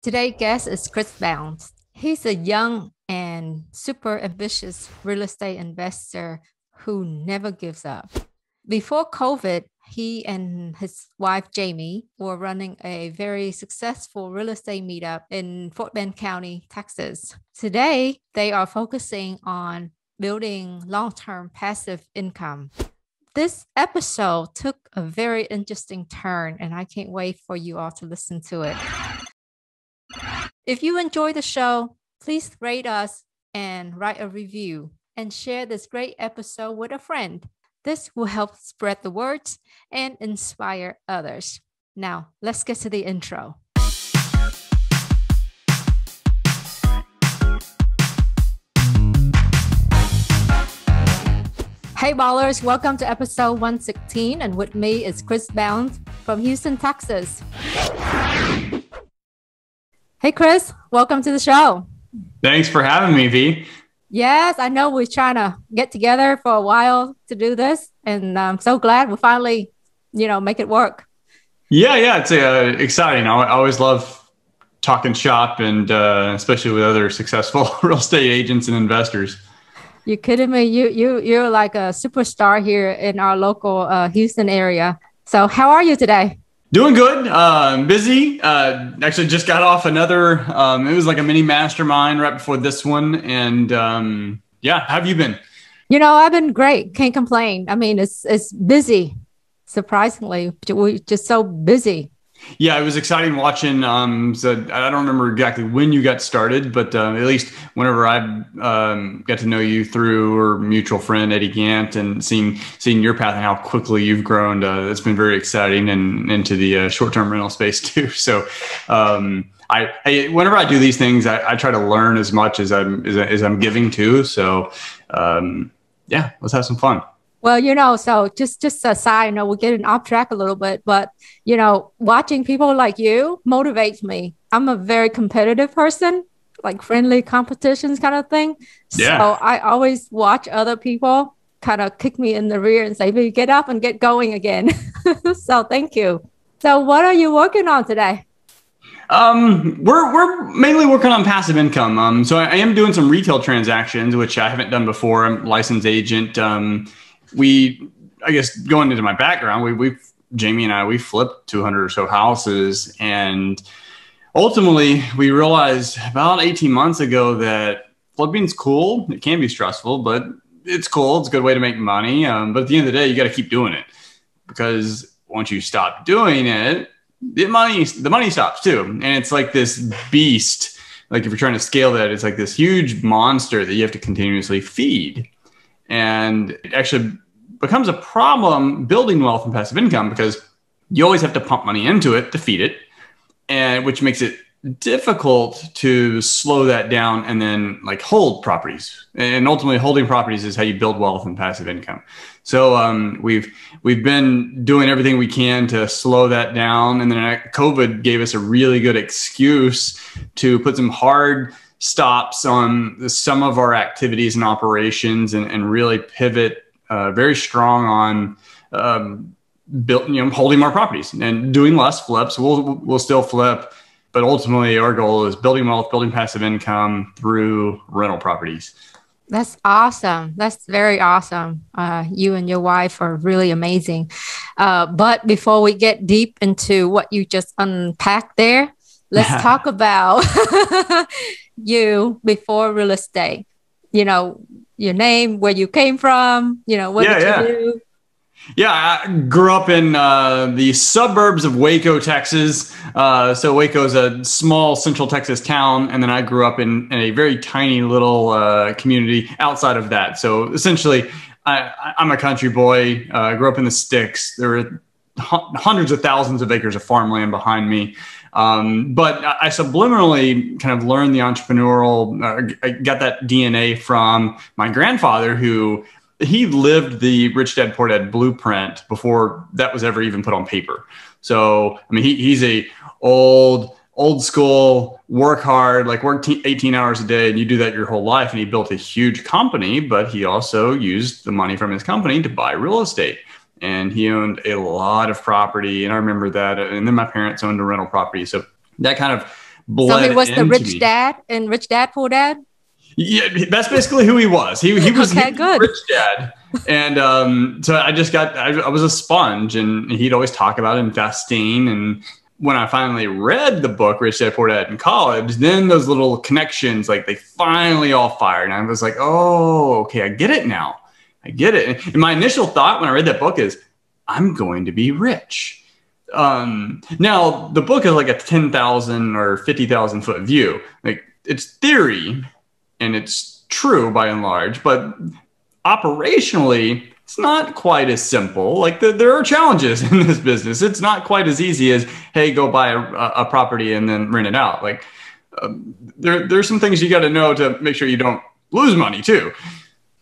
Today's guest is Chris Bounds. He's a young and super ambitious real estate investor who never gives up. Before COVID, he and his wife, Jamie, were running a very successful real estate meetup in Fort Bend County, Texas. Today, they are focusing on building long-term passive income. This episode took a very interesting turn, and I can't wait for you all to listen to it. If you enjoy the show, please rate us and write a review and share this great episode with a friend. This will help spread the words and inspire others. Now, let's get to the intro. Hey ballers, welcome to episode 116, and with me is Chris Bounds from Houston, Texas. Hey Chris, welcome to the show. Thanks for having me, V. Yes, I know we're trying to get together for a while to do this, and I'm so glad we finally, make it work. Yeah, it's exciting. I always love talking shop, and especially with other successful real estate agents and investors. You're kidding me? You're like a superstar here in our local Houston area. So how are you today? Doing good. Busy. Actually just got off another, it was like a mini mastermind right before this one. And how have you been? I've been great. Can't complain. I mean, it's busy. Surprisingly, we're just so busy. Yeah, it was exciting watching. So I don't remember exactly when you got started, but at least whenever I got to know you through our mutual friend Eddie Gant and seeing your path and how quickly you've grown, it's been very exciting and into the short-term rental space too. So whenever I do these things, I try to learn as much as I'm giving to. So let's have some fun. Well, so just a side note, we're getting off track a little bit, but, watching people like you motivates me. I'm a very competitive person, like friendly competitions kind of thing. Yeah. So I always watch other people kind of kick me in the rear and say, "Baby, get up and get going again." So thank you. So what are you working on today? We're mainly working on passive income. So I am doing some retail transactions, which I haven't done before. I'm a licensed agent. Going into my background, Jamie and I flipped 200 or so houses, and ultimately we realized about 18 months ago that flipping's cool. It can be stressful, but it's cool. It's a good way to make money. But at the end of the day, you got to keep doing it, because once you stop doing it, the money stops too. And it's like this beast. Like if you're trying to scale that, it's like this huge monster that you have to continuously feed. And it actually becomes a problem building wealth and passive income, because you always have to pump money into it to feed it, and which makes it difficult to slow that down and then like hold properties. And ultimately holding properties is how you build wealth and passive income. So we've been doing everything we can to slow that down. And then COVID gave us a really good excuse to put some hard stops on some of our activities and operations, and really pivot very strong on holding more properties and doing less flips. We'll still flip, but ultimately our goal is building wealth, building passive income through rental properties. That's awesome. That's very awesome. You and your wife are really amazing. But before we get deep into what you just unpacked there, let's talk about you before real estate. Your name, where you came from, what did you do? Yeah, I grew up in the suburbs of Waco, Texas. So Waco is a small central Texas town. And then I grew up in a very tiny little community outside of that. So essentially, I'm a country boy. I grew up in the sticks. There were hundreds of thousands of acres of farmland behind me. But I subliminally kind of learned the entrepreneurial, I got that DNA from my grandfather, who he lived the Rich Dad Poor Dad blueprint before that was ever even put on paper. So, I mean, he's a old school, work hard, like work 18 hours a day, and you do that your whole life. And he built a huge company, but he also used the money from his company to buy real estate. And he owned a lot of property. And I remember that. And then my parents owned a rental property. So that kind of So he bled was the into rich me. dad in Rich Dad Poor Dad? Yeah, that's basically who he was. He was Okay, the good. rich dad. And so I was a sponge, and he'd always talk about investing. And when I finally read the book, Rich Dad Poor Dad in college, then those little connections, like they finally all fired. And I was like, oh, okay, I get it now. I get it. And my initial thought when I read that book is, I'm going to be rich. Now the book is like a 10,000 or 50,000 foot view. Like it's theory and it's true by and large, but operationally, it's not quite as simple. Like there are challenges in this business. It's not quite as easy as, hey, go buy a property and then rent it out. Like there's some things you got to know to make sure you don't lose money too.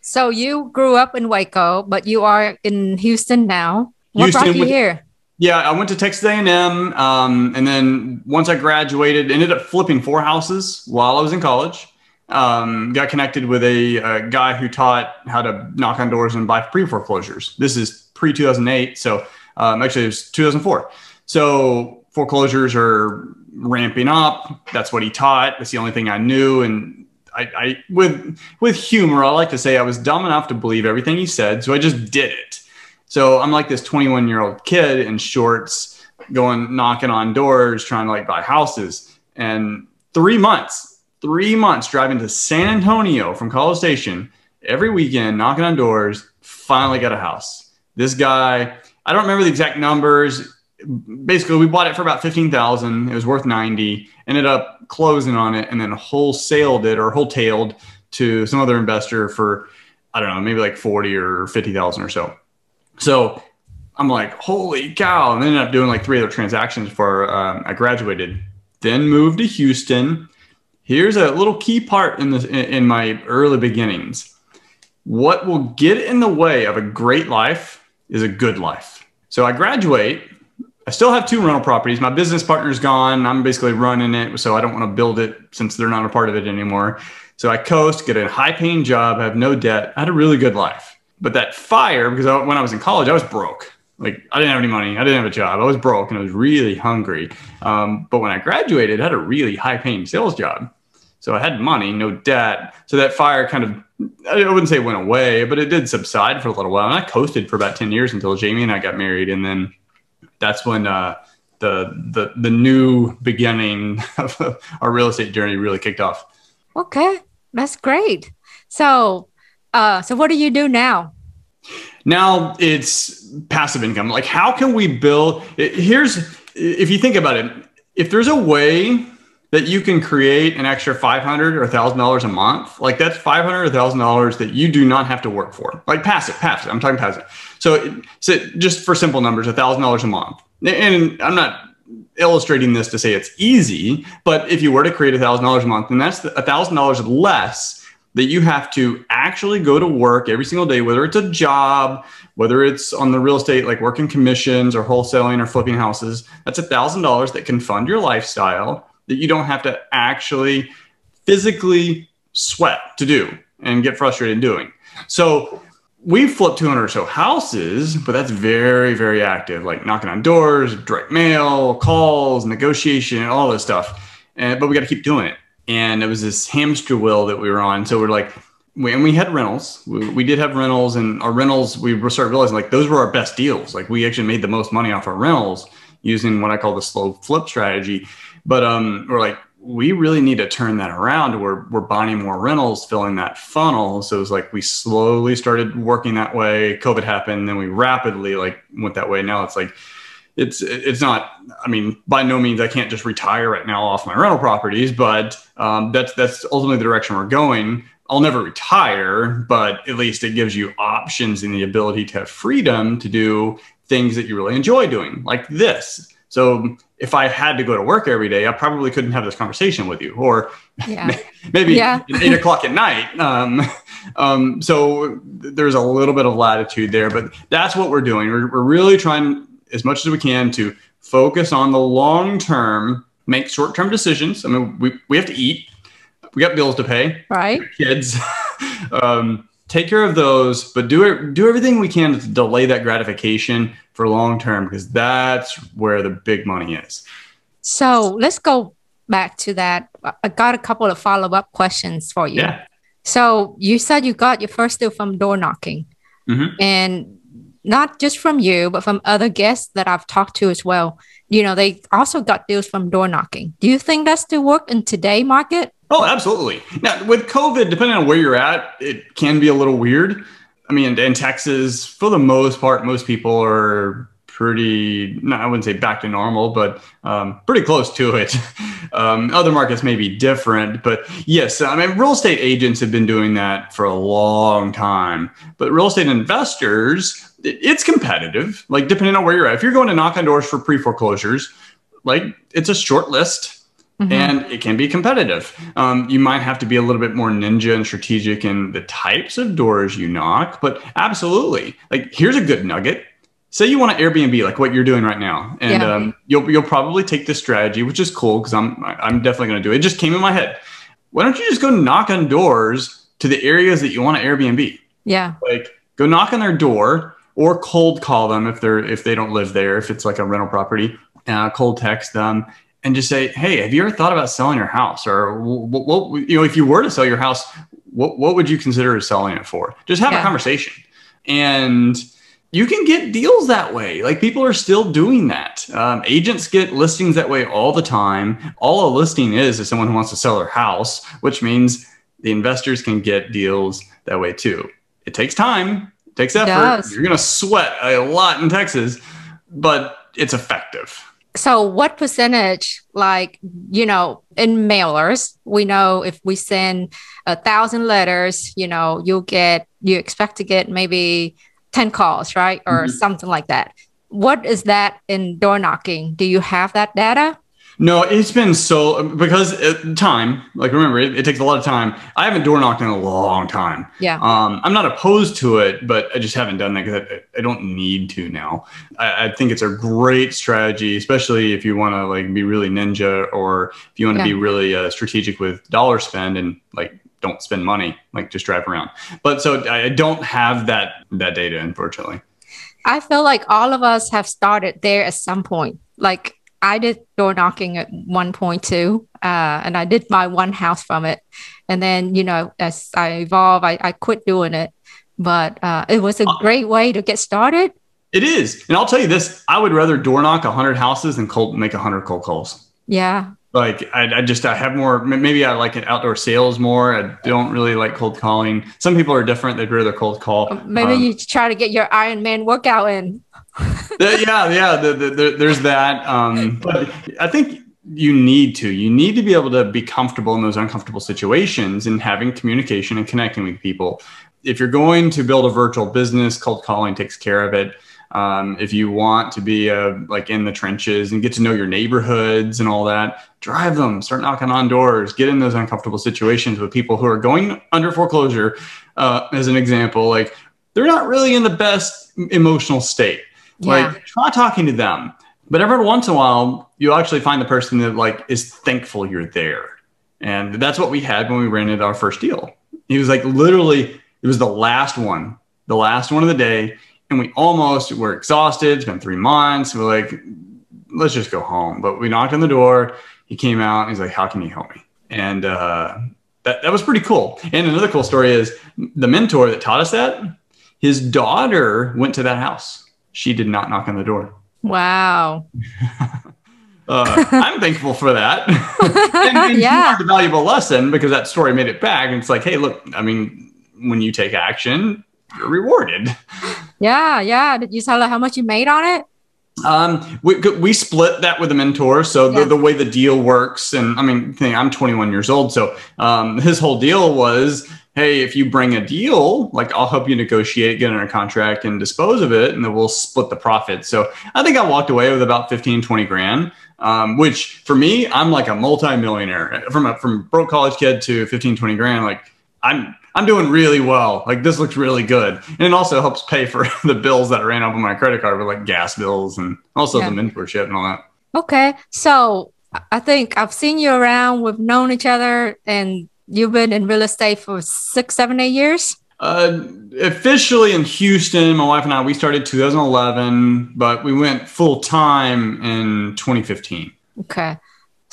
So you grew up in Waco, but you are in Houston now. What brought you here? Yeah, I went to Texas A&M, and then once I graduated, ended up flipping 4 houses while I was in college. Got connected with a guy who taught how to knock on doors and buy pre-foreclosures. This is pre-2008, so actually it was 2004. So foreclosures are ramping up. That's what he taught. That's the only thing I knew. And I with humor, I like to say I was dumb enough to believe everything he said, so I just did it. So I'm like this 21-year-old kid in shorts going knocking on doors, trying to like buy houses. And 3 months driving to San Antonio from College Station every weekend, knocking on doors, finally got a house. This guy, I don't remember the exact numbers. Basically, we bought it for about $15,000. It was worth $90,000. Ended up closing on it and then wholetailed to some other investor for, I don't know, maybe like $40,000 or $50,000 or so. So I'm like, holy cow. And ended up doing like 3 other transactions before I graduated. Then moved to Houston. Here's a little key part in my early beginnings. What will get in the way of a great life is a good life. So I graduate. I still have 2 rental properties. My business partner's gone. I'm basically running it, so I don't want to build it since they're not a part of it anymore. So I coast, get a high-paying job, have no debt. I had a really good life. But that fire, because when I was in college, I was broke. Like I didn't have any money. I didn't have a job. I was broke and I was really hungry. But when I graduated, I had a really high-paying sales job. So I had money, no debt. So that fire kind of, I wouldn't say it went away, but it did subside for a little while. And I coasted for about 10 years until Jamie and I got married. And then that's when the new beginning of our real estate journey really kicked off. Okay, that's great. So what do you do now? Now it's passive income. Like how can we build, if you think about it, if there's a way that you can create an extra $500 or $1,000 a month, like that's $500 or $1,000 that you do not have to work for. Like passive. I'm talking passive. So just for simple numbers, $1,000 a month. And I'm not illustrating this to say it's easy, but if you were to create $1,000 a month, then that's $1,000 less that you have to actually go to work every single day, whether it's a job, whether it's on the real estate, like working commissions or wholesaling or flipping houses. That's $1,000 that can fund your lifestyle that you don't have to actually physically sweat to do and get frustrated doing. So we've flipped 200 or so houses, but that's very, very active, like knocking on doors, direct mail, calls, negotiation, all this stuff. But we got to keep doing it. And it was this hamster wheel that we were on. So we're like, we had rentals. We did have rentals, and our rentals, we started realizing like those were our best deals. Like we actually made the most money off our rentals using what I call the slow flip strategy. But we're like, we really need to turn that around. We're buying more rentals, filling that funnel. So it was like we slowly started working that way. COVID happened, and then we rapidly like went that way. Now it's like it's not, I mean, by no means I can't just retire right now off my rental properties, but that's ultimately the direction we're going. I'll never retire, but at least it gives you options and the ability to have freedom to do things that you really enjoy doing, like this. So if I had to go to work every day, I probably couldn't have this conversation with you, or maybe at 8 o'clock at night. So there's a little bit of latitude there, but that's what we're doing. We're really trying as much as we can to focus on the long term, make short-term decisions. I mean, we have to eat. We got bills to pay. Right. Kids. Take care of those, but do everything we can to delay that gratification for long term, because that's where the big money is. So let's go back to that, I got a couple of follow-up questions for you. Yeah. So you said you got your first deal from door knocking, and not just from you, but from other guests that I've talked to as well. They also got deals from door knocking. Do you think that still work in today's market? Oh, absolutely. Now, with COVID, depending on where you're at, it can be a little weird. I mean, in Texas, for the most part, most people are pretty, no, I wouldn't say back to normal, but pretty close to it. Other markets may be different, but yes, I mean, real estate agents have been doing that for a long time, but real estate investors, it's competitive, like depending on where you're at. If you're going to knock on doors for pre-foreclosures, like it's a short list. And it can be competitive. You might have to be a little bit more ninja and strategic in the types of doors you knock, but absolutely. Like, here's a good nugget. Say you want to Airbnb, like what you're doing right now, and you'll probably take this strategy, which is cool because I'm definitely going to do it. It just came in my head. Why don't you just go knock on doors to the areas that you want to Airbnb? Yeah, like go knock on their door or cold call them if they don't live there. If it's like a rental property, cold text them. And just say, hey, have you ever thought about selling your house? Or what if you were to sell your house, what would you consider selling it for? Just have a conversation. And you can get deals that way. Like people are still doing that. Agents get listings that way all the time. All a listing is someone who wants to sell their house, which means the investors can get deals that way too. It takes time. It takes effort. You're going to sweat a lot in Texas, but it's effective. So what percentage, like, in mailers, we know if we send 1,000 letters, you expect to get maybe 10 calls, right? Or something like that. What is that in door knocking? Do you have that data? No, it's been because time, like remember, it takes a lot of time. I haven't door knocked in a long time. Yeah. I'm not opposed to it, but I just haven't done that because I don't need to now. I think it's a great strategy, especially if you want to like be really ninja or if you want to be really strategic with dollar spend and like don't spend money, like just drive around. But so I don't have that data, unfortunately. I feel like all of us have started there at some point. Like I did door knocking at 1.2, and I did buy one house from it. And then, as I evolved, I quit doing it. But it was a great way to get started. It is. And I'll tell you this, I would rather door knock 100 houses than make 100 cold calls. Yeah. Like I have more, maybe I like outdoor sales more. I don't really like cold calling. Some people are different. They'd rather cold call. Maybe you try to get your Ironman workout in. Yeah. There's that. But I think you need to be able to be comfortable in those uncomfortable situations and having communication and connecting with people. If you're going to build a virtual business, cold calling takes care of it. If you want to be like in the trenches and get to know your neighborhoods and all that, drive them, start knocking on doors, get in those uncomfortable situations with people who are going under foreclosure. As an example, like they're not really in the best emotional state. Like try talking to them, but every once in a while you'll actually find the person that like is thankful you're there. And that's what we had when we rented our first deal. He was like, literally, it was the last one of the day. And we almost were exhausted. It's been 3 months. We're like, let's just go home. But we knocked on the door. He came out. And he's like, how can you help me? And that was pretty cool. And another cool story is the mentor that taught us that, his daughter went to that house. She did not knock on the door. Wow. I'm thankful for that. and he learned a valuable lesson because that story made it back. And it's like, hey, look, I mean, when you take action, you're rewarded. Yeah. Did you tell her how much you made on it? We split that with the mentor. So the way the deal works, and I mean, I'm 21 years old. So his whole deal was, hey, if you bring a deal, like I'll help you negotiate, get under contract and dispose of it. And then we'll split the profit. So I think I walked away with about 15, 20 grand, which for me, I'm like a multi-millionaire from broke college kid to 15, 20 grand. Like I'm doing really well. Like this looks really good. And it also helps pay for the bills that ran up on my credit card with like gas bills and also the mentorship and all that. Okay. So I think I've seen you around. We've known each other and you've been in real estate for 6, 7, 8 years? Officially in Houston, my wife and I, we started 2011, but we went full time in 2015. Okay.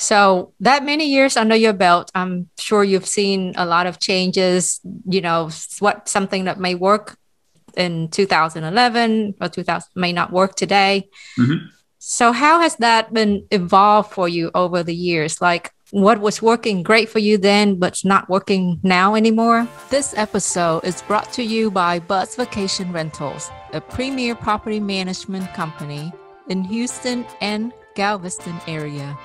So that many years under your belt, I'm sure you've seen a lot of changes, something that may work in 2011 or 2000 may not work today. Mm-hmm. So how has that been evolved for you over the years? Like what was working great for you then, but's not working now anymore? This episode is brought to you by Buzz Vacation Rentals, a premier property management company in Houston and Galveston area.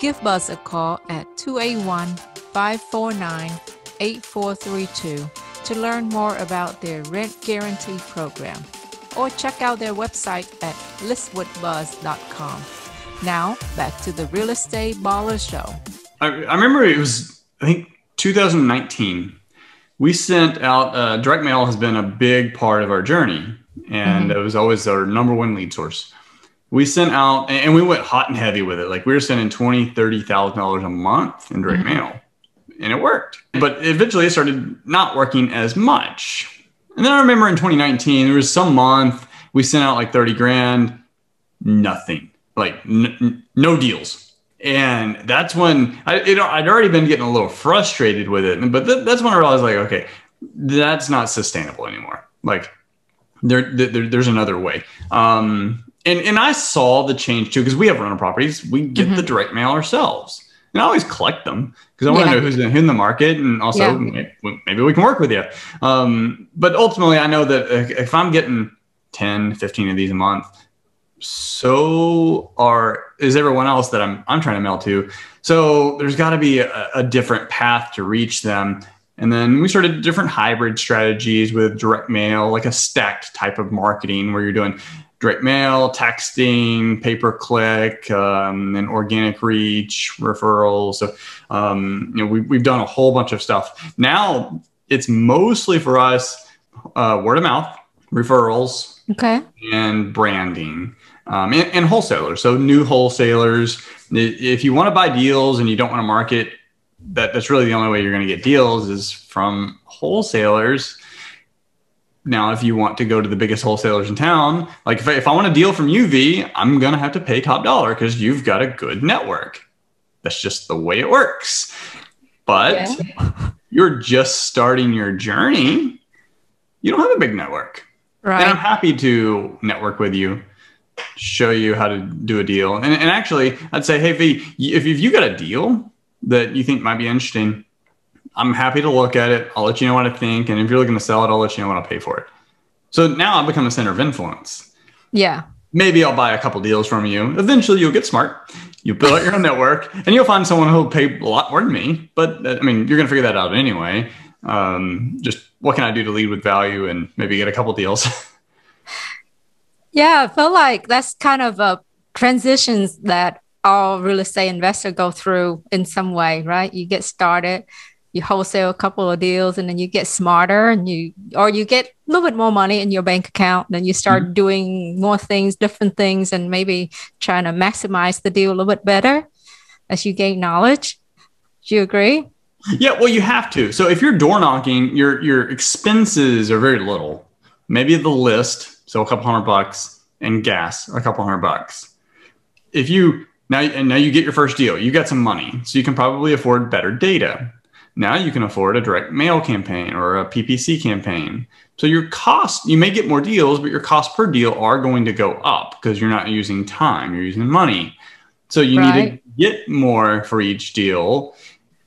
Give Buzz a call at 281-549-8432 to learn more about their rent guarantee program, or check out their website at listwithbuzz.com. Now, back to the Real Estate Baller Show. I remember it was, I think, 2019. We sent out, direct mail has been a big part of our journey, and it was always our number one lead source. We sent out, and we went hot and heavy with it. Like we were sending $20,000, $30,000 a month in direct mail, and it worked. But eventually it started not working as much. And then I remember in 2019, there was some month we sent out like 30 grand, nothing, like no deals. And that's when I'd already been getting a little frustrated with it. But that's when I realized like, okay, that's not sustainable anymore. Like there's another way. And I saw the change too, because we have rental properties. We get the direct mail ourselves. And I always collect them because I want to know who's in the market. And also maybe we can work with you. But ultimately, I know that if I'm getting 10, 15 of these a month, so is everyone else that I'm trying to mail to. So there's got to be a different path to reach them. And then we started different hybrid strategies with direct mail, like a stacked type of marketing where you're doing direct mail, texting, pay-per-click, and organic reach, referrals. So, we've done a whole bunch of stuff. Now it's mostly for us, word of mouth, referrals, and branding, and wholesalers. So new wholesalers, if you want to buy deals and you don't want to market, that's really the only way you're going to get deals is from wholesalers. Now, if you want to go to the biggest wholesalers in town, like if I want a deal from UV, I'm going to have to pay top dollar because you've got a good network. That's just the way it works. But you're just starting your journey. You don't have a big network. Right. And I'm happy to network with you, show you how to do a deal. And actually, I'd say, hey, V, if you got a deal that you think might be interesting, I'm happy to look at it. I'll let you know what I think. And if you're looking to sell it, I'll let you know what I'll pay for it. So now I've become a center of influence. Yeah. Maybe I'll buy a couple deals from you. Eventually you'll get smart. You'll build out your own network and you'll find someone who'll pay a lot more than me. But you're going to figure that out anyway. Just what can I do to lead with value and maybe get a couple deals? Yeah, I feel like that's kind of a transitions that all real estate investors go through in some way, right? You get started, you wholesale a couple of deals, and then you get smarter and you get a little bit more money in your bank account. Then you start doing more things, different things, and maybe trying to maximize the deal a little bit better as you gain knowledge. Do you agree? Yeah, well, you have to. So if you're door knocking, your expenses are very little. Maybe the list, so a couple $100, and gas, a couple $100. If you now you get your first deal, you got some money, so you can probably afford better data. Now you can afford a direct mail campaign or a PPC campaign. So your cost, you may get more deals, but your cost per deal are going to go up because you're not using time, you're using money. So you need to get more for each deal.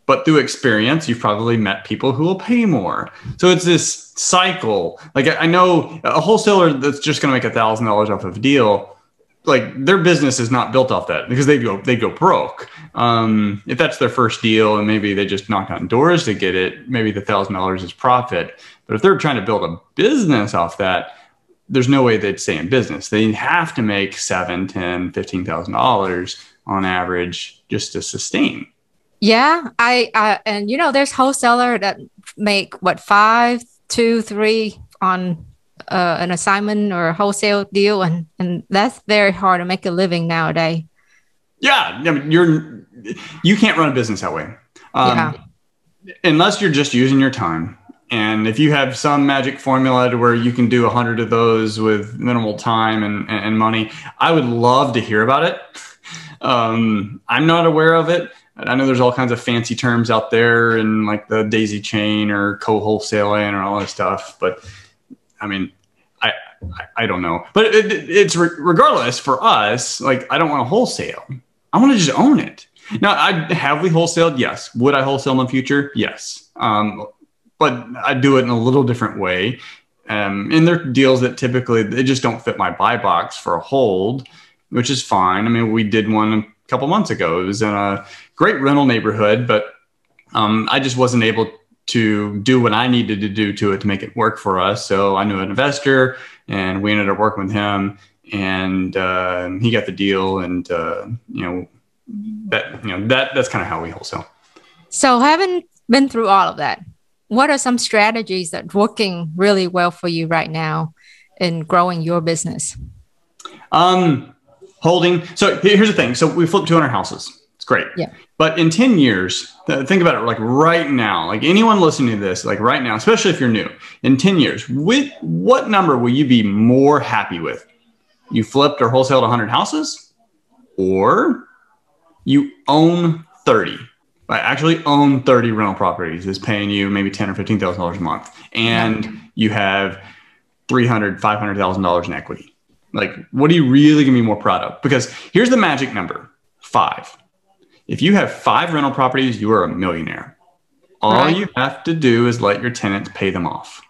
But through experience, you've probably met people who will pay more. So it's this cycle. Like I know a wholesaler that's just going to make $1,000 off of a deal, like their business is not built off that because they go broke. If that's their first deal and maybe they just knock on doors to get it, maybe the $1,000 is profit. But if they're trying to build a business off that, there's no way they'd stay in business. They have to make $7,000, $10,000, $15,000 on average just to sustain. Yeah, and there's wholesaler that make what 5, 2, 3 on an assignment or a wholesale deal, and that's very hard to make a living nowadays. Yeah, I mean, you can't run a business that way, unless you're just using your time. And if you have some magic formula to where you can do 100 of those with minimal time and money, I would love to hear about it. I'm not aware of it. I know there's all kinds of fancy terms out there and like the daisy chain or co-wholesaling or all that stuff. But I mean, I don't know. But it's regardless for us, like I don't want to wholesale. I want to just own it. Now, have we wholesaled? Yes. Would I wholesale in the future? Yes. But I do it in a little different way. And there are deals that typically they just don't fit my buy box for a hold, which is fine. I mean, we did one a couple months ago. It was in a great rental neighborhood, but I just wasn't able to do what I needed to do to it to make it work for us. So I knew an investor, and we ended up working with him, and he got the deal. And that's kind of how we wholesale. So having been through all of that, what are some strategies that are working really well for you right now in growing your business? Holding. So here's the thing. So we flipped 200 houses. It's great. Yeah. But in 10 years, think about it like right now, like anyone listening to this, like right now, especially if you're new, in 10 years, with what number will you be more happy with? You flipped or wholesaled 100 houses, or you own 30. I actually own 30 rental properties is paying you maybe $10,000 or $15,000 a month. And you have $300,000, $500,000 in equity. Like, what are you really going to be more proud of? Because here's the magic number, 5. If you have 5 rental properties, you are a millionaire. All you have to do is let your tenants pay them off.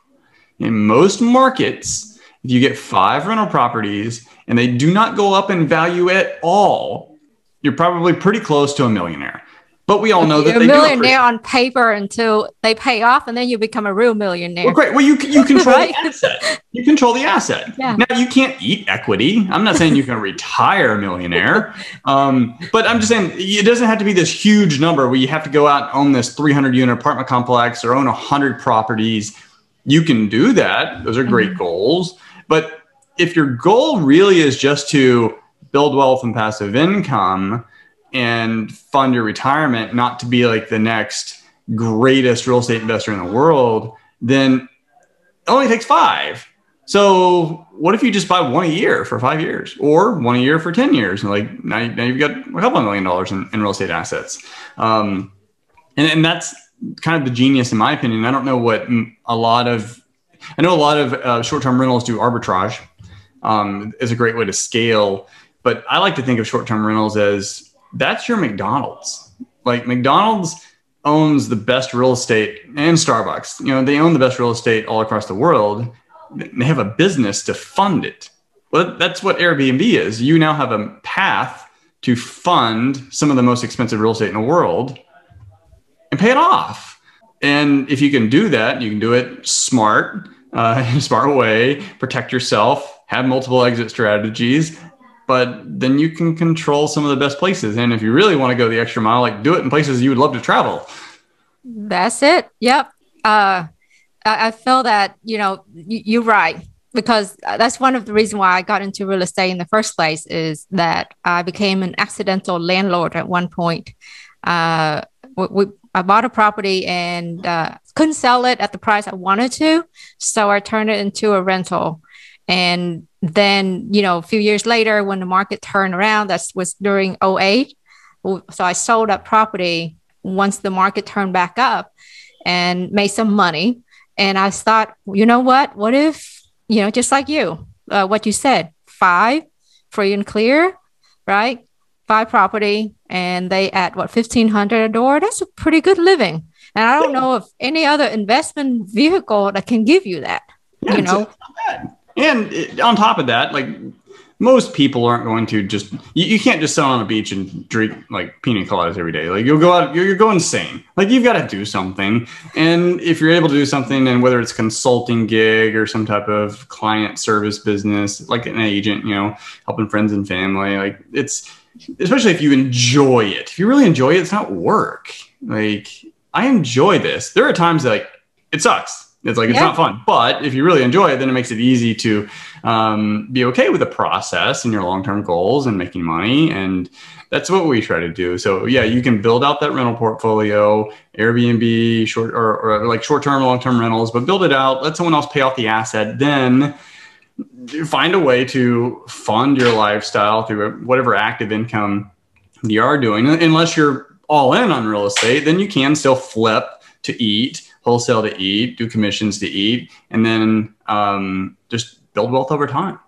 In most markets, if you get 5 rental properties and they do not go up in value at all, you're probably pretty close to a millionaire. But we all know that you're a millionaire on paper until they pay off, and then you become a real millionaire. Well, great. Well, you control the asset. You control the asset. Yeah. Now, you can't eat equity. I'm not saying you can retire a millionaire. But I'm just saying it doesn't have to be this huge number where you have to go out and own this 300-unit apartment complex or own 100 properties. You can do that. Those are great goals. But if your goal really is just to build wealth and passive income and fund your retirement, not to be like the next greatest real estate investor in the world, then it only takes 5. So what if you just buy one a year for 5 years, or one a year for 10 years? And like now you've got a couple of $1 million in real estate assets. And that's kind of the genius in my opinion. I don't know what I know a lot of short-term rentals do arbitrage is a great way to scale. But I like to think of short-term rentals as that's your McDonald's. Like McDonald's owns the best real estate, and Starbucks, they own the best real estate all across the world. They have a business to fund it. Well, that's what Airbnb is. You now have a path to fund some of the most expensive real estate in the world and pay it off. And if you can do that, you can do it smart, smart way, protect yourself, have multiple exit strategies. But then you can control some of the best places. And if you really want to go the extra mile, like do it in places you would love to travel. That's it. Yep. I feel that, you're right, because that's one of the reasons why I got into real estate in the first place, is that I became an accidental landlord at one point. I bought a property and couldn't sell it at the price I wanted to. So I turned it into a rental. And then, a few years later, when the market turned around, that was during 2008. So I sold that property once the market turned back up and made some money. And I thought, you know what if, just like you, what you said, 5 free and clear, right? 5 property, and they at $1,500 a door. That's a pretty good living. And I don't know of any other investment vehicle that can give you that, It's not bad. And on top of that, like most people aren't going to just, you can't just sit on a beach and drink like pina coladas every day. Like you'll go out, you'll go insane. Like you've got to do something. And if you're able to do something, and whether it's consulting gig or some type of client service business, like an agent, helping friends and family, like it's, especially if you enjoy it. If you really enjoy it, it's not work. Like I enjoy this. There are times that like it sucks. It's like, it's not fun, but if you really enjoy it, then it makes it easy to be okay with the process and your long-term goals and making money. And that's what we try to do. So yeah, you can build out that rental portfolio, Airbnb, or like short-term, long-term rentals, but build it out, let someone else pay off the asset, then find a way to fund your lifestyle through whatever active income you are doing, unless you're all in on real estate, then you can still flip to eat, wholesale to eat, do commissions to eat, and then just build wealth over time.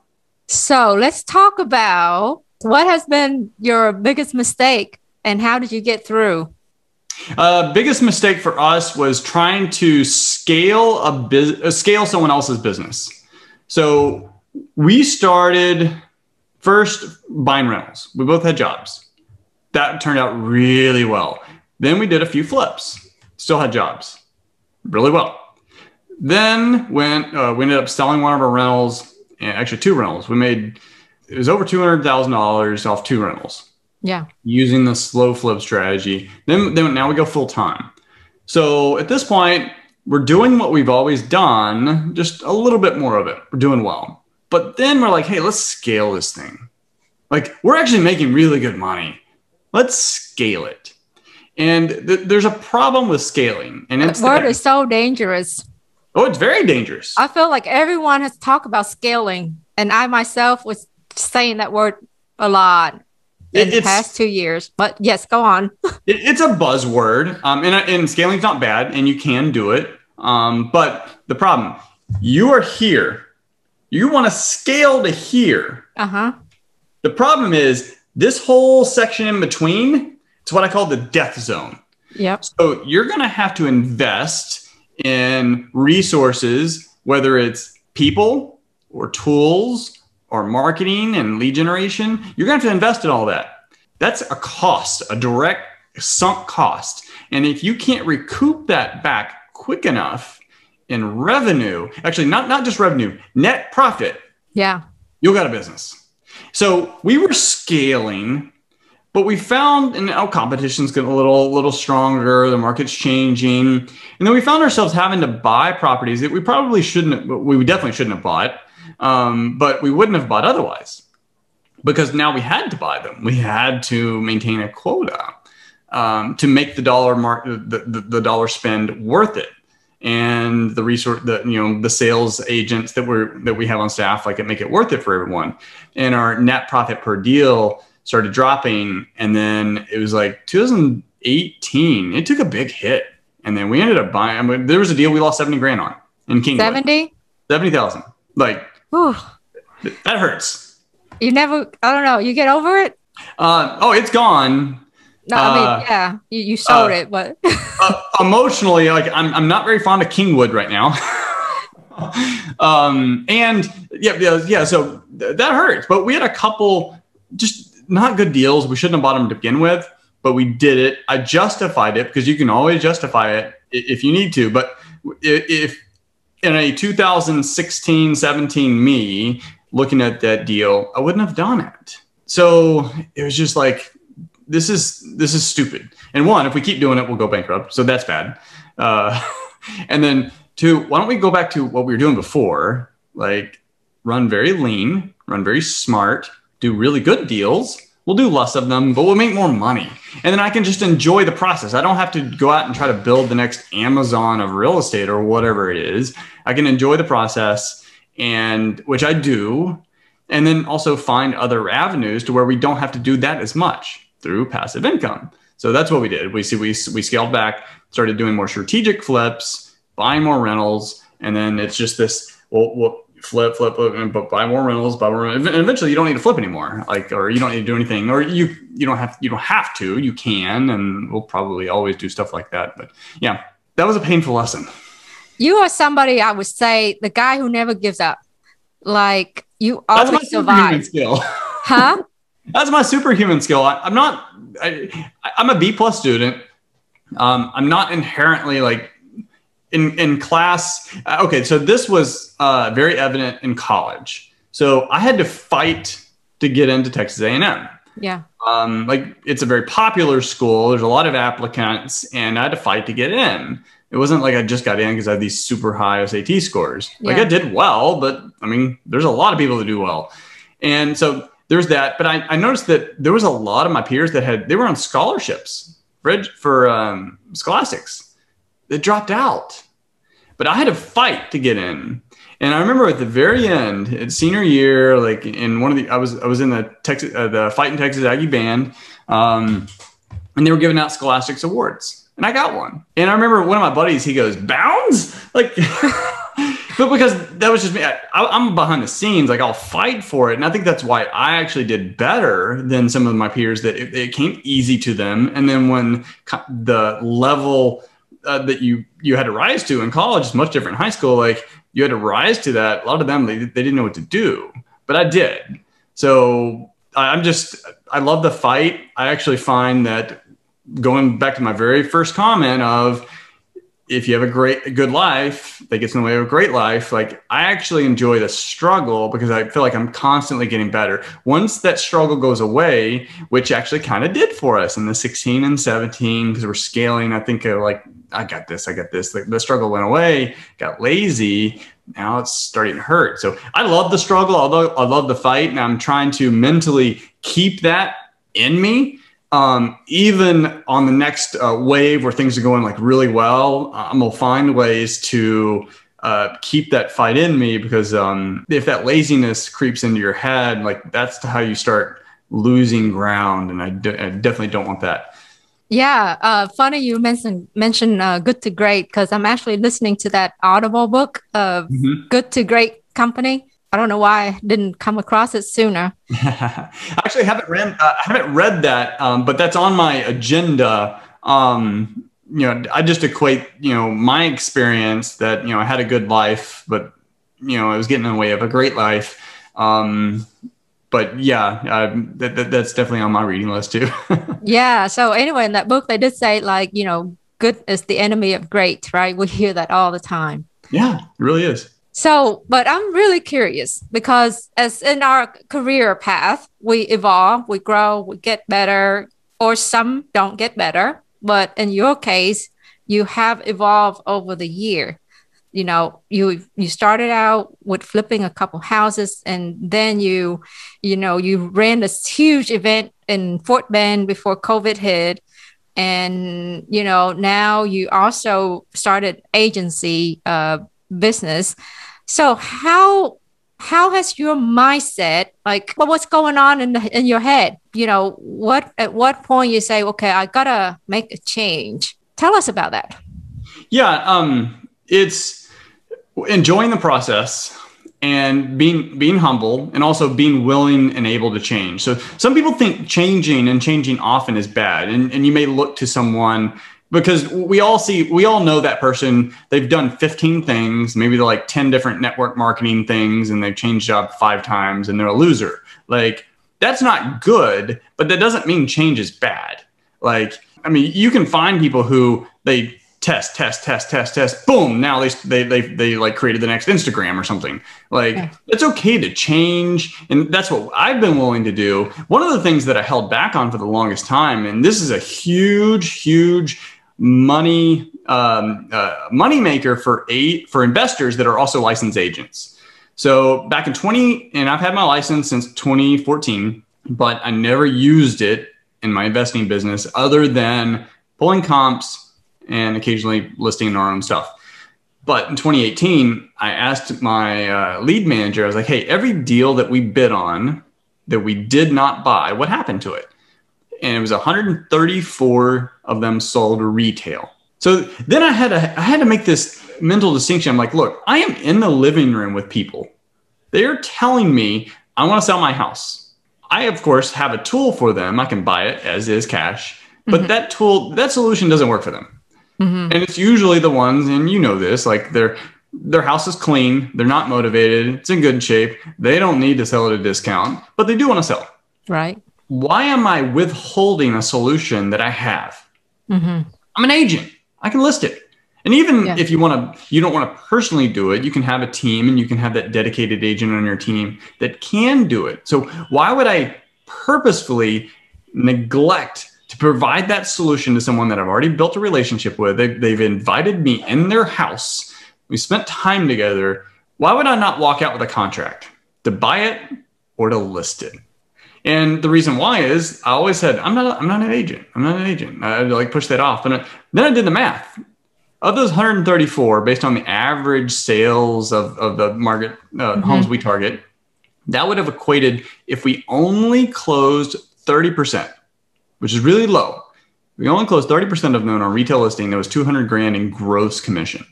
So let's talk about what has been your biggest mistake and how did you get through? Biggest mistake for us was trying to scale scale someone else's business. So we started first buying rentals. We both had jobs. That turned out really well. Then we did a few flips. Still had jobs. Really well. Then when we ended up selling one of our rentals, actually 2 rentals. It was over $200,000 off 2 rentals. Yeah. Using the slow flip strategy. Then now we go full time. So at this point, we're doing what we've always done, just a little bit more of it. We're doing well. But then we're like, hey, let's scale this thing. Like, we're actually making really good money. Let's scale it. And there's a problem with scaling. And that word is so dangerous. Oh, it's very dangerous. I feel like everyone has talked about scaling. And I myself was saying that word a lot in the past 2 years. But yes, go on. It's a buzzword. And scaling's not bad. And you can do it. But the problem, you are here. You want to scale to here. Uh-huh. The problem is this whole section in between, it's what I call the death zone. Yep. So you're going to have to invest in resources, whether it's people or tools or marketing and lead generation. You're going to have to invest in all that. That's a cost, a direct sunk cost. And if you can't recoup that back quick enough in revenue, actually not just revenue, net profit, yeah, you'll got a business. So we were scaling, but we found, and now competition's getting a little stronger, the market's changing. And then we found ourselves having to buy properties that we probably we definitely shouldn't have bought, but we wouldn't have bought otherwise. Because now we had to buy them. We had to maintain a quota to make the dollar spend worth it. And the sales agents that we have on staff, like, it make it worth it for everyone. And our net profit per deal started dropping. And then it was like 2018, it took a big hit. And then we ended up buying, there was a deal we lost 70 grand on in Kingwood. 70,000. Like, whew. That hurts. You never, I don't know, you get over it? It's gone. No, I mean, yeah, you sold it, but emotionally, like, I'm not very fond of Kingwood right now. And yeah, so that hurts. But we had a couple just not good deals. We shouldn't have bought them to begin with, but we did it. I justified it because you can always justify it if you need to. But if in a 2016, 17 me looking at that deal, I wouldn't have done it. So it was just like, this is stupid. And one, if we keep doing it, we'll go bankrupt. So that's bad. And then 2, why don't we go back to what we were doing before? Like, run very lean, run very smart, do really good deals. We'll do less of them, but we'll make more money. And then I can just enjoy the process. I don't have to go out and try to build the next Amazon of real estate or whatever it is. I can enjoy the process, and which I do. And then also find other avenues to where we don't have to do that as much through passive income. So that's what we did. We scaled back, started doing more strategic flips, buying more rentals, and then it's just this, we'll flip, but buy more rentals, and eventually you don't need to flip anymore, or you don't need to do anything, or you don't have to, you can, and we'll probably always do stuff like that. But yeah, that was a painful lesson. You are somebody, I would say, the guy who never gives up. Like, you always survive. Skill. Huh? That's my superhuman skill. I'm a B+ student. I'm not inherently like in class. Okay. So this was very evident in college. So I had to fight to get into Texas A&M. Yeah. Like, it's a very popular school. There's a lot of applicants, and I had to fight to get in. It wasn't like I just got in because I had these super high SAT scores. Like, I did well, but I mean, there's a lot of people that do well. And so there's that. But I noticed that there was a lot of my peers they were on scholarships for scholastics that dropped out. But I had to fight to get in. And I remember at the very end, at senior year, like in one of the, I was in the Texas, the Fighting Texas Aggie band, and they were giving out Scholastics awards, and I got one. And I remember one of my buddies, he goes, "Bounds?" Like, but because that was just me, I'm behind the scenes, like I'll fight for it, and I think that's why I actually did better than some of my peers. That it came easy to them, and then when the level that you had to rise to in college is much different in high school, like. You had to rise to that. A lot of them, they didn't know what to do, but I did. So I love the fight. I actually find that going back to my very first comment of if you have a good life that gets in the way of a great life, like I actually enjoy the struggle because I feel like I'm constantly getting better. Once that struggle goes away, which actually kind of did for us in the 16 and 17, because we're scaling, I think like, I got this. The struggle went away, got lazy. Now it's starting to hurt. So I love the struggle. I love the fight. And I'm trying to mentally keep that in me. Even on the next wave where things are going like really well, I'm going to find ways to keep that fight in me because if that laziness creeps into your head, like that's how you start losing ground. And I definitely don't want that. Yeah, funny you mentioned Good to Great because I'm actually listening to that Audible book of Good to Great Company. I don't know why I didn't come across it sooner. Actually, I haven't read that, but that's on my agenda. I just equate my experience that I had a good life, but it was getting in the way of a great life. But yeah, that's definitely on my reading list too. Yeah. So anyway, in that book, they did say like, good is the enemy of great, right? We hear that all the time. Yeah, it really is. So, but I'm really curious because as in our career path, we evolve, we grow, we get better, or some don't get better. But in your case, you have evolved over the year. You started out with flipping a couple houses, and then you ran this huge event in Fort Bend before COVID hit. And, now you also started agency business. So how has your mindset, like what's going on in your head? At what point you say, okay, I gotta make a change. Tell us about that. Yeah, it's enjoying the process and being humble and also being willing and able to change. So some people think changing often is bad. And you may look to someone because we all know that person, they've done 15 things, maybe they're like 10 different network marketing things and they've changed job 5 times and they're a loser. Like that's not good, but that doesn't mean change is bad. Like, I mean, you can find people who they test, boom. Now they like created the next Instagram or something. Like it's okay to change. And that's what I've been willing to do. One of the things that I held back on for the longest time, and this is a huge money maker for investors that are also licensed agents. So back in and I've had my license since 2014, but I never used it in my investing business other than pulling comps and occasionally listing our own stuff. But in 2018, I asked my lead manager, I was like, hey, every deal that we bid on that we did not buy, what happened to it? And it was 134 of them sold retail. So then I had to make this mental distinction. I'm like, look, I am in the living room with people. They're telling me I want to sell my house. I, of course, have a tool for them. I can buy it as is cash, but that solution doesn't work for them. And it's usually the ones, and this, like their house is clean. They're not motivated. It's in good shape. They don't need to sell at a discount, but they do want to sell. Right. Why am I withholding a solution that I have? I'm an agent. I can list it. And even if you don't want to personally do it, you can have a team and you can have that dedicated agent on your team that can do it. So why would I purposefully neglect to provide that solution to someone that I've already built a relationship with? They've invited me in their house. We spent time together. Why would I not walk out with a contract to buy it or to list it? And the reason why is I always said, I'm not an agent. I'm not an agent. I like push that off. And then I did the math. of those 134, based on the average sales of the market homes we target, that would have equated, if we only closed 30%, which is really low. We only closed 30% of them on a retail listing. That was 200 grand in gross commission.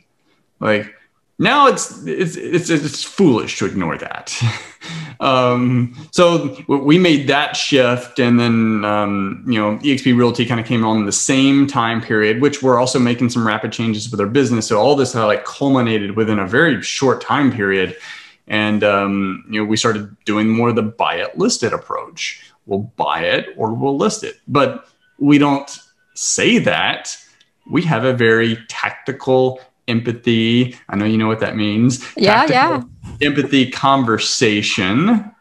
Like, now it's foolish to ignore that. So we made that shift, and then eXp Realty kind of came on in the same time period, which we're also making some rapid changes with our business. So all this like culminated within a very short time period, and we started doing more of the buy it listed approach. We'll buy it or we'll list it, but we don't say that. We have a very tactical empathy. I know you know what that means. Yeah. Empathy conversation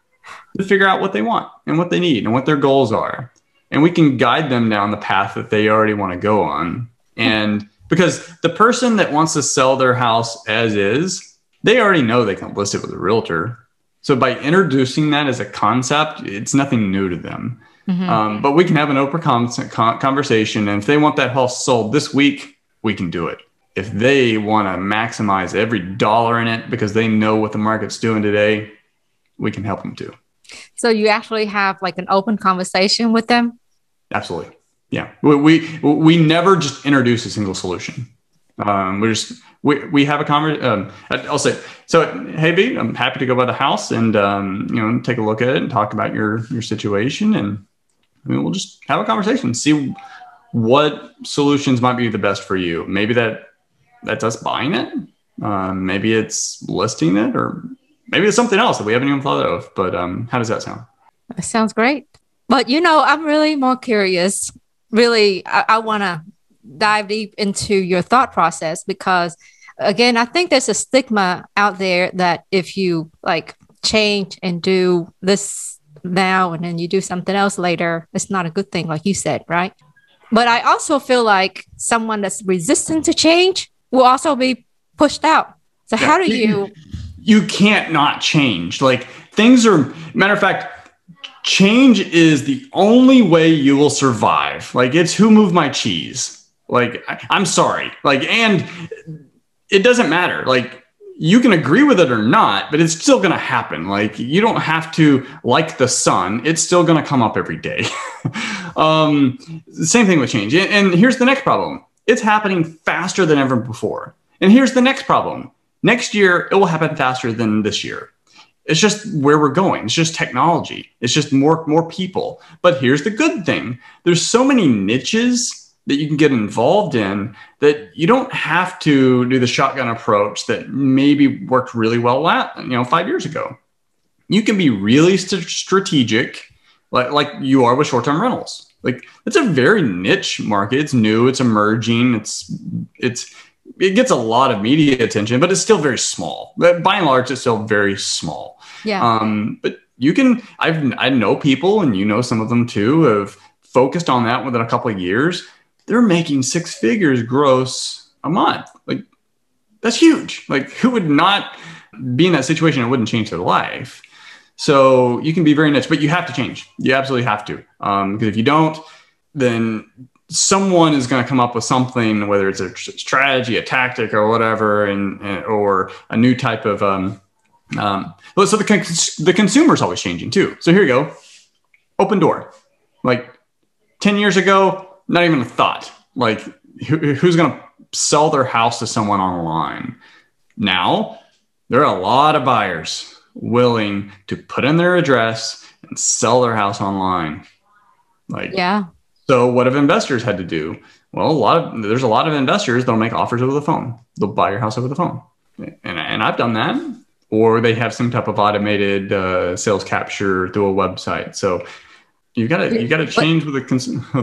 to figure out what they want and what they need and what their goals are. And we can guide them down the path that they already want to go on. And because the person that wants to sell their house as is, they already know they can list it with a realtor. So by introducing that as a concept, it's nothing new to them. But we can have an open conversation. And if they want that house sold this week, we can do it. If they want to maximize every dollar in it because they know what the market's doing today, we can help them too. So you actually have like an open conversation with them? Absolutely. Yeah. We never just introduce a single solution. We have a conversation. I'll say, so, hey, B, I'm happy to go by the house and, take a look at it and talk about your situation. And we'll just have a conversation, see what solutions might be the best for you. Maybe that's us buying it. Maybe it's listing it, or maybe it's something else that we haven't even thought of. But how does that sound? That sounds great. But, I'm really more curious. Really, I want to dive deep into your thought process because, again, I think there's a stigma out there that if you like change and do this now and then you do something else later, it's not a good thing, like you said, right? But I also feel like someone that's resistant to change will also be pushed out. So how do you can't not change. Like, things are, matter of fact, change is the only way you will survive. Like, it's who moved my cheese. Like, I'm sorry. Like, and it doesn't matter. Like, you can agree with it or not, but it's still going to happen. Like, you don't have to like the sun. It's still going to come up every day. Same thing with change. And here's the next problem. It's happening faster than ever before. And here's the next problem. Next year, it will happen faster than this year. It's just where we're going. It's just technology. It's just more people. But here's the good thing. There's so many niches that you can get involved in that you don't have to do the shotgun approach that maybe worked really well 5 years ago. You can be really strategic, like you are with short-term rentals. Like, it's a very niche market. It's new. It's emerging. It gets a lot of media attention, but it's still very small. But by and large, it's still very small. Yeah. But you can. I know people, and some of them too, have focused on that within a couple of years. They're making 6 figures gross a month. Like, that's huge. Like, who would not be in that situation? It wouldn't change their life. So you can be very niche, but you have to change. You absolutely have to. Because if you don't, then someone is going to come up with something, whether it's a strategy, a tactic, or whatever, or a new type of. So the consumer is always changing too. So here you go. Open door. Like 10 years ago, not even a thought. Like, who's going to sell their house to someone online? Now, there are a lot of buyers willing to put in their address and sell their house online. Like, yeah. So what have investors had to do? Well, there's a lot of investors that'll make offers over the phone. They'll buy your house over the phone. And I've done that. Or they have some type of automated sales capture through a website. So you got to change with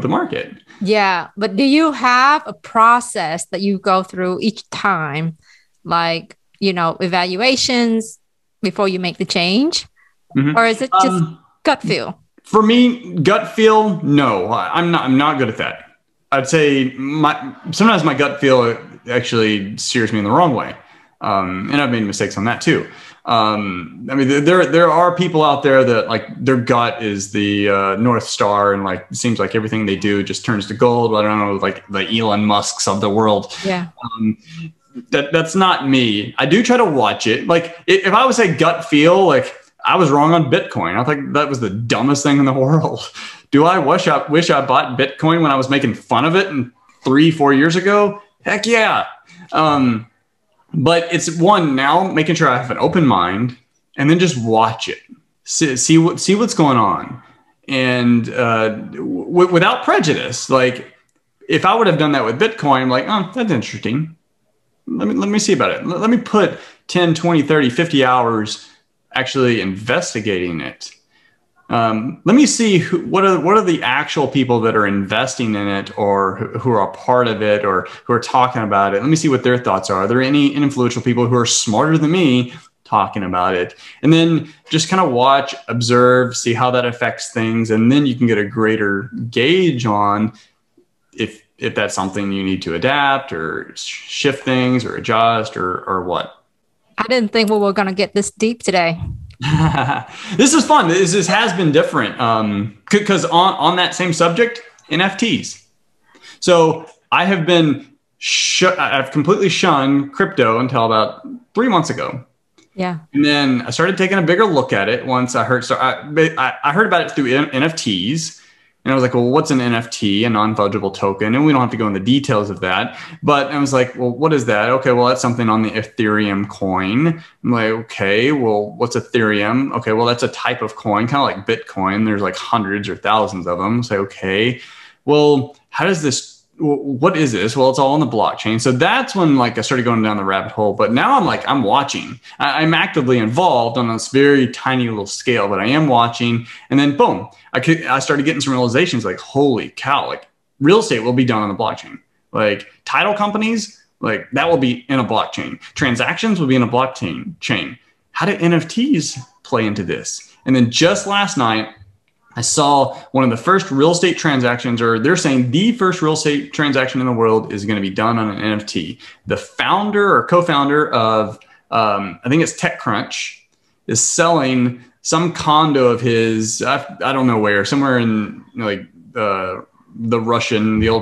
the market. Yeah, but do you have a process that you go through each time, like evaluations before you make the change, or is it just gut feel? For me, gut feel, no, I'm not good at that. I'd say sometimes my gut feel actually steers me in the wrong way, and I've made mistakes on that too. I mean, there are people out there that like their gut is the North Star, and like it seems like everything they do just turns to gold. I don't know, like the Elon Musks of the world. Yeah. That's not me. I do try to watch it. Like if I would say gut feel, like I was wrong on Bitcoin. I think that was the dumbest thing in the world. Do I wish I bought Bitcoin when I was making fun of it 3-4 years ago? Heck yeah. But it's one now making sure I have an open mind and then just watch it, see what's going on, and without prejudice. Like if I would have done that with Bitcoin, I'm like, oh, that's interesting. Let me see about it. Let me put 10, 20, 30, 50 hours actually investigating it. Let me see what are the actual people that are investing in it, or who are a part of it, or who are talking about it. Let me see what their thoughts are. Are there any influential people who are smarter than me talking about it? And then just kind of watch, observe, see how that affects things. And then you can get a greater gauge on if that's something you need to adapt or shift things or adjust or what. I didn't think we were going to get this deep today. This is fun. This has been different because on that same subject, NFTs. So I have been I've completely shunned crypto until about 3 months ago. Yeah. And then I started taking a bigger look at it once I heard. So I heard about it through NFTs. And I was like, well, what's an NFT, a non-fungible token? And we don't have to go into the details of that. But I was like, well, what is that? Okay, well, that's something on the Ethereum coin. I'm like, okay, well, what's Ethereum? Okay, well, that's a type of coin, kind of like Bitcoin. There's like hundreds or thousands of them. So, okay, well, what is this? Well, it's all on the blockchain. So that's when like I started going down the rabbit hole. But now I'm watching. I'm actively involved on this very tiny little scale, but I am watching. And then boom, I started getting some realizations like, holy cow, like real estate will be done on the blockchain. Like title companies, like that will be in a blockchain. Transactions will be in a blockchain chain. How do NFTs play into this? And then just last night, I saw one of the first real estate transactions, or they're saying the first real estate transaction in the world is going to be done on an NFT. The founder or co-founder of, I think it's TechCrunch, is selling some condo of his, I don't know where, somewhere in like the old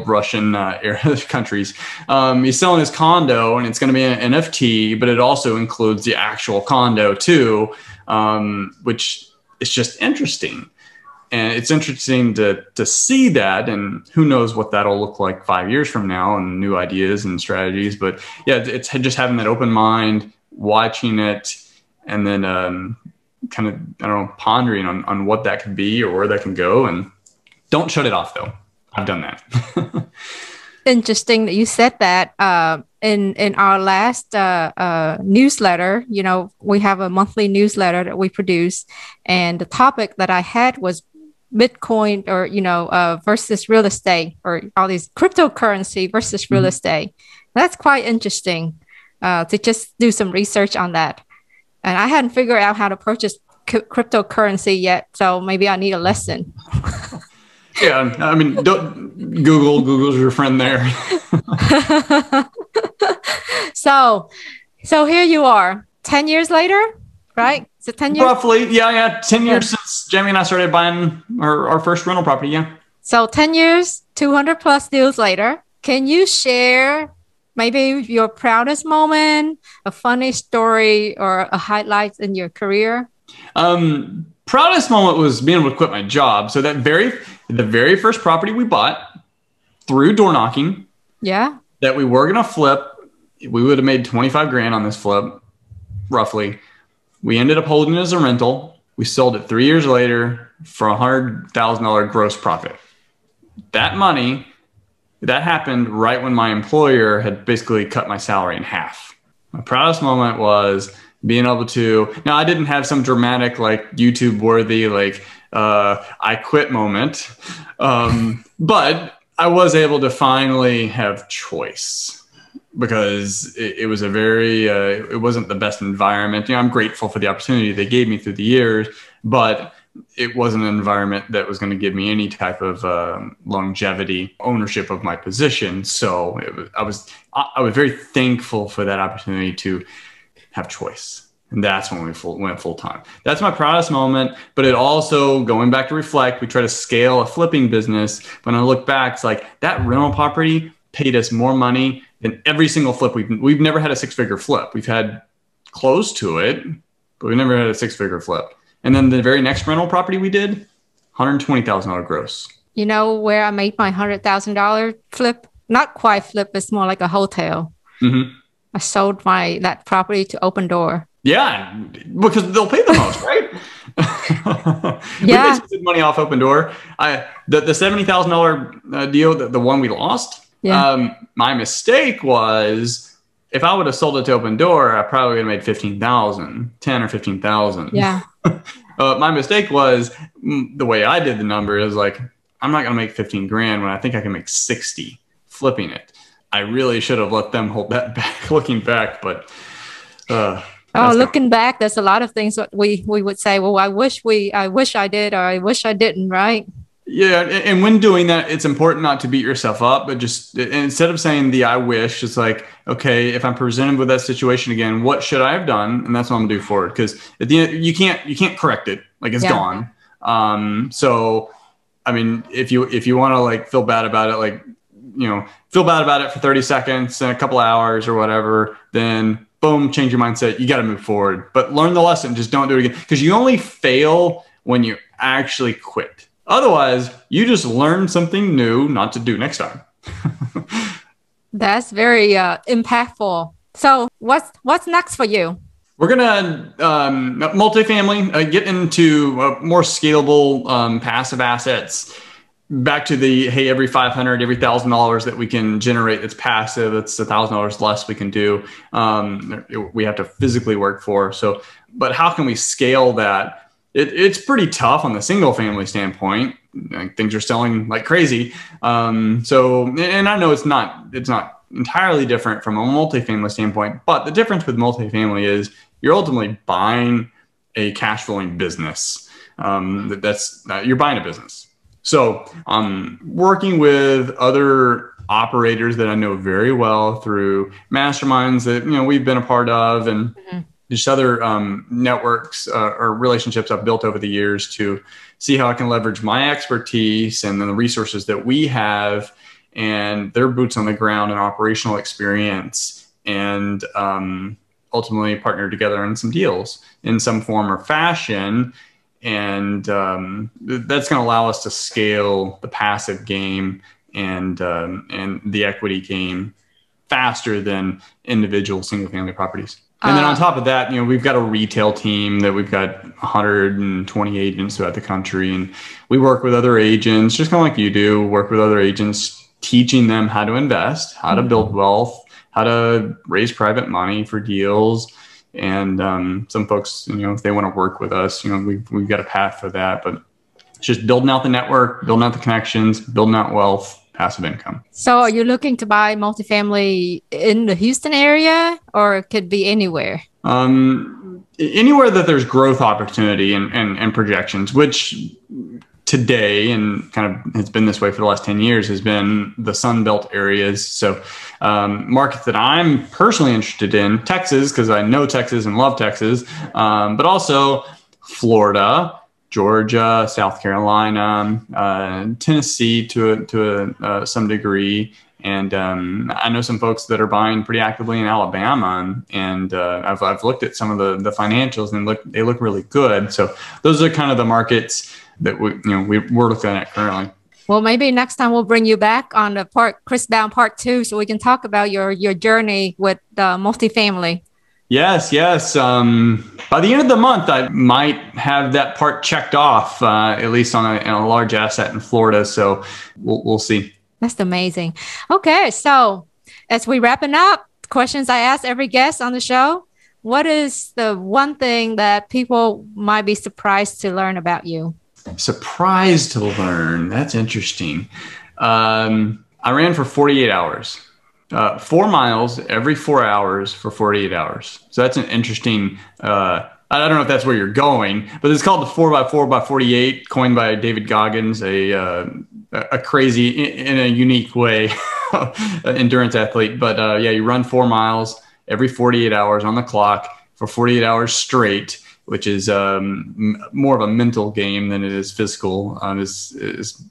Russian era countries. He's selling his condo, and it's going to be an NFT, but it also includes the actual condo too, which is just interesting. And it's interesting to see that, and who knows what that'll look like 5 years from now, and new ideas and strategies. But yeah, it's just having that open mind, watching it, and then kind of, I don't know, pondering on what that could be or where that can go. And don't shut it off, though. I've done that. Interesting that you said that. In our last newsletter, we have a monthly newsletter that we produce, and the topic that I had was Bitcoin versus real estate, or all these cryptocurrency versus real estate. That's quite interesting to just do some research on that. And I hadn't figured out how to purchase cryptocurrency yet, so maybe I need a lesson. Yeah, I mean, Google's your friend there. So here you are, 10 years later, right? So 10 years? Roughly, yeah. 10 years since Jamie and I started buying our first rental property, yeah. So 10 years, 200 plus deals later. Can you share maybe your proudest moment, a funny story, or a highlight in your career? Proudest moment was being able to quit my job. So the very first property we bought through door knocking, yeah, that we were going to flip, we would have made 25 grand on this flip, roughly. We ended up holding it as a rental. We sold it 3 years later for $100,000 gross profit. That money, that happened right when my employer had basically cut my salary in half. My proudest moment was being able to, now I didn't have some dramatic, like YouTube worthy, like I quit moment. But I was able to finally have choice, because it was it wasn't the best environment. I'm grateful for the opportunity they gave me through the years, but it wasn't an environment that was going to give me any type of longevity, ownership of my position. So I was very thankful for that opportunity to have choice. And that's when we went full time. That's my proudest moment. But it also, going back to reflect, we try to scale a flipping business. When I look back, it's like that rental property paid us more money than every single flip. We've never had a 6-figure flip. We've had close to it, but we never had a 6-figure flip. And then the very next rental property we did, $120,000 gross. You know where I made my $100,000 flip? Not quite flip, it's more like a hotel. Mm-hmm. I sold that property to Open Door. Yeah, because they'll pay the most, right? Yeah. We made some good money off Open Door. The $70,000 deal, the one we lost. Yeah. My mistake was, if I would have sold it to Open Door, I probably would have made 15,000, 10 or 15,000. Yeah. My mistake was the way I did the number is like, I'm not going to make 15 grand when I think I can make 60 flipping it. I really should have let them hold that back looking back, but looking back, there's a lot of things that we would say, well, I wish I did, or I wish I didn't, right? Yeah. And when doing that, it's important not to beat yourself up, but just instead of saying the I wish, it's like, okay, if I'm presented with that situation again, what should I have done? And that's what I'm gonna do forward. Because at the end, you can't correct it. Like it's gone. So I mean, if you want to like feel bad about it, like, feel bad about it for 30 seconds and a couple hours or whatever, then boom, change your mindset. You got to move forward, but learn the lesson. Just don't do it again, because you only fail when you actually quit. Otherwise, you just learn something new not to do next time. That's very impactful. So what's next for you? We're going to multifamily, get into more scalable passive assets. Back to the, hey, every $500, every $1,000 that we can generate that's passive, it's $1,000 less we can do. We have to physically work for. So, but how can we scale that? It's pretty tough on the single family standpoint. Like, things are selling like crazy. So, and I know it's not entirely different from a multifamily standpoint, but the difference with multifamily is you're ultimately buying a cash flowing business. You're buying a business. So working with other operators that I know very well through masterminds that, we've been a part of, and just other networks or relationships I've built over the years to see how I can leverage my expertise and then the resources that we have and their boots on the ground and operational experience, and ultimately partner together in some deals in some form or fashion. And that's going to allow us to scale the passive game and the equity game faster than individual single family properties. And then on top of that, we've got a retail team that we've got 120 agents throughout the country, and we work with other agents, just kind of like you do, work with other agents, teaching them how to invest, how to build wealth, how to raise private money for deals. And some folks, if they want to work with us, we've got a path for that. But it's just building out the network, building out the connections, building out wealth, passive income. So are you looking to buy multifamily in the Houston area, or it could be anywhere? Anywhere that there's growth opportunity and projections, which today, and kind of has been this way for the last 10 years, has been the Sun Belt areas. So markets that I'm personally interested in, Texas, because I know Texas and love Texas, but also Florida, Georgia, South Carolina, Tennessee to some degree. And I know some folks that are buying pretty actively in Alabama, and I've looked at some of the financials, and they look really good. So those are kind of the markets that we're looking at currently. Well, maybe next time we'll bring you back on the Chris Bound Part 2, so we can talk about your journey with multifamily. Yes. By the end of the month, I might have that part checked off, at least on a large asset in Florida. So we'll see. That's amazing. Okay, so as we wrapping up, questions I ask every guest on the show: what is the one thing that people might be surprised to learn about you? Surprised to learn? That's interesting. I ran for 48 hours. 4 miles every 4 hours for 48 hours. So that's an interesting, I don't know if that's where you're going, but it's called the 4x4x48, coined by David Goggins, a crazy, in a unique way, endurance athlete. But you run 4 miles every 48 hours on the clock for 48 hours straight, which is more of a mental game than it is physical, as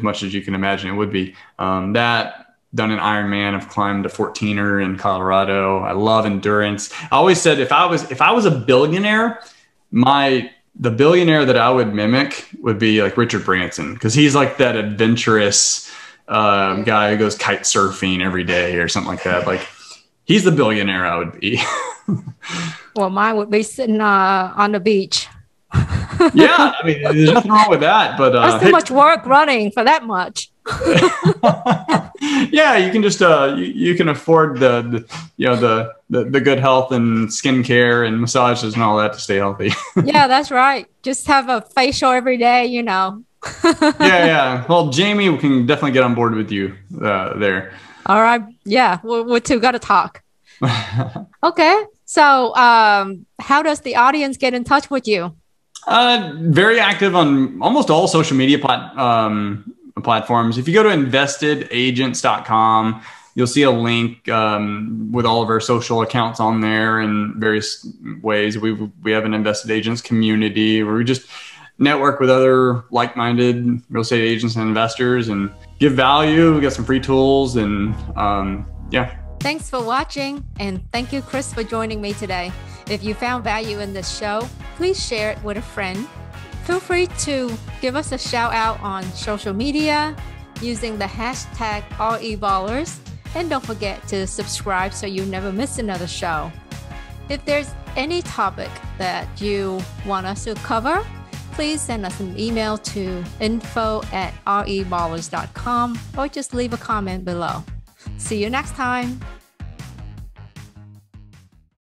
much as you can imagine it would be. That done an Ironman. I've climbed a 14er in Colorado. I love endurance. I always said if I was a billionaire, the billionaire that I would mimic would be like Richard Branson, because he's like that adventurous guy who goes kite surfing every day or something like that. Like, he's the billionaire I would be. Well, mine would be sitting on the beach. Yeah, I mean, there's nothing wrong with that, but that's too much work running for that much. Yeah, you can just you can afford the good health and skincare and massages and all that to stay healthy. Yeah, that's right. Just have a facial every day, Yeah. Well, Jamie, we can definitely get on board with you there. All right. Yeah, we two got to talk. Okay. So how does the audience get in touch with you? Very active on almost all social media platforms. If you go to investedagents.com, you'll see a link with all of our social accounts on there in various ways. We have an Invested Agents community where we just network with other like-minded real estate agents and investors and give value. We got some free tools and yeah. Thanks for watching, and thank you, Chris, for joining me today. If you found value in this show, please share it with a friend. Feel free to give us a shout out on social media using the hashtag REBallers, and don't forget to subscribe so you never miss another show. If there's any topic that you want us to cover, please send us an email to info@reballers.com or just leave a comment below. See you next time.